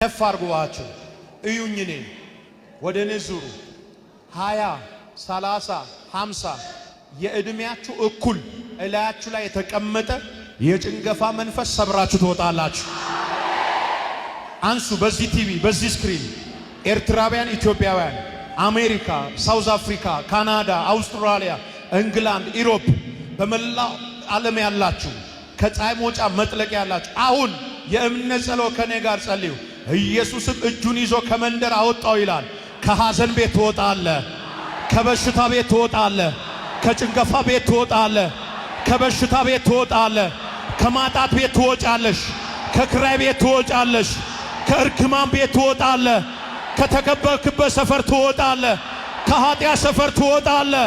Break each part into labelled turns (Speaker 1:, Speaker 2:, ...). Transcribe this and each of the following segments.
Speaker 1: ነፋርጓቸው እዩኝ እኔን ወደ እኔ ዙሩ 20 30 50 የእድሜያችሁ እኩል እላያችሁ ላይ የተቀመጠ የጭንገፋ መንፈስ ሰብራችሁ ትወጣላችሁ። አንሱ በዚህ ቲቪ በዚህ ስክሪን ኤርትራውያን፣ ኢትዮጵያውያን፣ አሜሪካ፣ ሳውዝ አፍሪካ፣ ካናዳ፣ አውስትራሊያ፣ እንግላንድ፣ ኢሮፕ በመላው ዓለም ያላችሁ ከፀሐይ መውጫ መጥለቂያ ያላችሁ አሁን የእምነት ጸሎት ከኔ ጋር ጸልዩ። ኢየሱስም እጁን ይዞ ከመንደር አወጣው ይላል። ከሐዘን ቤት ትወጣለህ፣ ከበሽታ ቤት ትወጣለህ፣ ከጭንገፋ ቤት ትወጣለህ፣ ከበሽታ ቤት ትወጣለህ፣ ከማጣት ቤት ትወጫለሽ፣ ከክራይ ቤት ትወጫለሽ፣ ከእርግማን ቤት ትወጣለህ፣ ከተከበክበት ሰፈር ትወጣለህ፣ ከኃጢአት ሰፈር ትወጣለህ።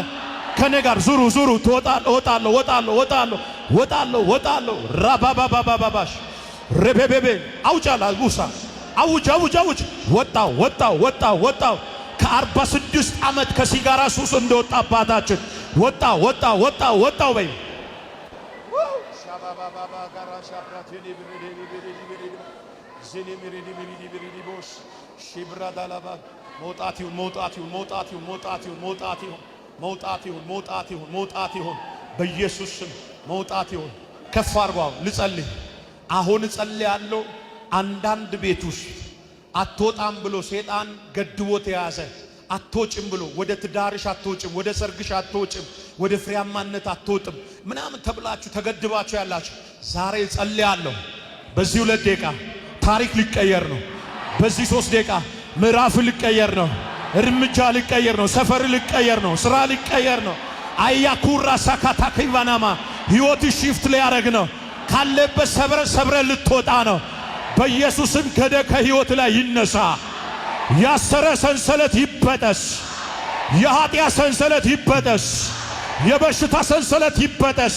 Speaker 1: ከኔ ጋር ዙሩ ዙሩ ትወጣለህ። ወጣለሁ ወጣለሁ ወጣለሁ ወጣለሁ ወጣለሁ ራባባባባባሽ ረበበበ አውጫላ ጉሳ አውጅ አውጅ አውጅ ወጣው ወጣው ወጣው ወጣው ከ46 ዓመት ከሲጋራ ሱስ እንደወጣ አባታችን ወጣው ወጣው ወጣው ወጣው በይ ሻባባባባ ጋራሻ ብራቴኒ ብሪዲ ዘኒ ምሪዲ ምሪዲ ብሪዲ ቦስ ሽብራዳላባ መውጣት ይሁን መውጣት ይሁን መውጣት ይሁን መውጣት ይሁን መውጣት ይሁን መውጣት ይሁን መውጣት ይሁን መውጣት ይሁን በኢየሱስ ስም መውጣት ይሁን። ከፍ አድርጓው ልጸልይ። አሁን ጸልያለሁ። አንዳንድ ቤት ውስጥ አትወጣም ብሎ ሰይጣን ገድቦት የያዘ አትወጭም ብሎ ወደ ትዳርሽ አትወጭም፣ ወደ ሰርግሽ አትወጭም፣ ወደ ፍሬያማነት አትወጥም ምናምን ተብላችሁ ተገድባችሁ ያላችሁ ዛሬ ጸልያለሁ። በዚህ 2 ደቂቃ ታሪክ ሊቀየር ነው። በዚህ 3 ደቂቃ ምዕራፍ ሊቀየር ነው። እርምጃ ሊቀየር ነው። ሰፈር ሊቀየር ነው። ስራ ሊቀየር ነው። አያኩራ ሳካታ ከይቫናማ ህይወት ሽፍት ሊያረግ ነው። ካለበት ሰብረ ልትወጣ ነው። በኢየሱስም ከህይወት ላይ ይነሳ። ያሰረ ሰንሰለት ይበጠስ። የኃጢአት ሰንሰለት ይበጠስ። የበሽታ ሰንሰለት ይበጠስ።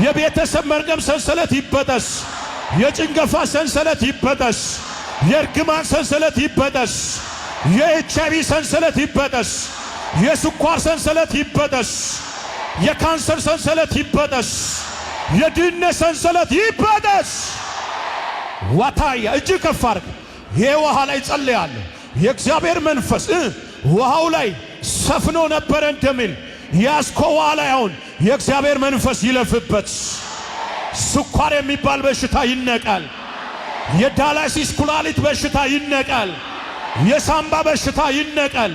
Speaker 1: የቤተሰብ መርገም ሰንሰለት ይበጠስ። የጭንገፋ ሰንሰለት ይበጠስ። የእርግማን ሰንሰለት ይበጠስ። የኤችአይቪ ሰንሰለት ይበጠስ። የስኳር ሰንሰለት ይበጠስ። የካንሰር ሰንሰለት ይበጠስ። የድህነት ሰንሰለት ይበጠስ። ዋታያ እጅ ከፍ አድርግ። የውሃ ላይ ጸልያለሁ። የእግዚአብሔር መንፈስ ውሃው ላይ ሰፍኖ ነበረ እንደሚል ያስኮው ውሃ ላይ አሁን የእግዚአብሔር መንፈስ ይለፍበት። ስኳር የሚባል በሽታ ይነቃል። የዳያሊሲስ ኩላሊት በሽታ ይነቃል። የሳምባ በሽታ ይነቃል።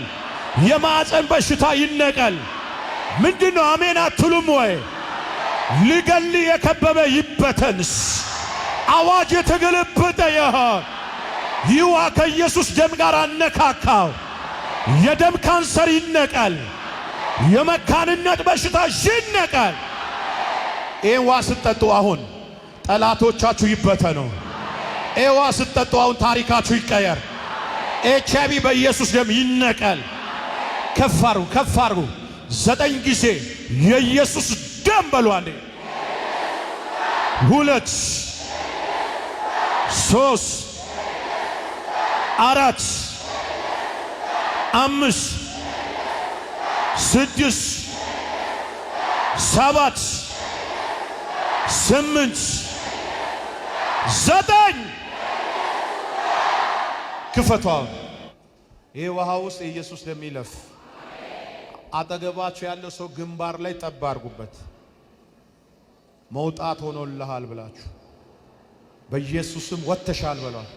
Speaker 1: የማዕፀን በሽታ ይነቃል። ምንድነው? አሜን አትሉም ወይ? ሊገል የከበበ ይበተንስ። አዋጅ የተገለበጠ ይሆን። ይዋ ከኢየሱስ ደም ጋር አነካካው። የደም ካንሰር ይነቃል። የመካንነት በሽታ ይነቃል። ኤዋ ስትጠጡ አሁን ጠላቶቻችሁ ይበተኑ። ኤዋ ስትጠጡ አሁን ታሪካችሁ ይቀየር። ኤችአይቪ በኢየሱስ ደም ይነቃል። ከፋሩ ከፋሩ 9 ጊዜ የኢየሱስ ደም በሉ። 1 2 3 4 5 6 7 8 9 ክፈቷ። ይሄ ውሃ ውስጥ የኢየሱስ ደም ይለፍ። አጠገባችሁ ያለው ሰው ግንባር ላይ ጠብ አድርጉበት። መውጣት ሆኖልሃል ብላችሁ በኢየሱስም ወጥተሻል በሏል።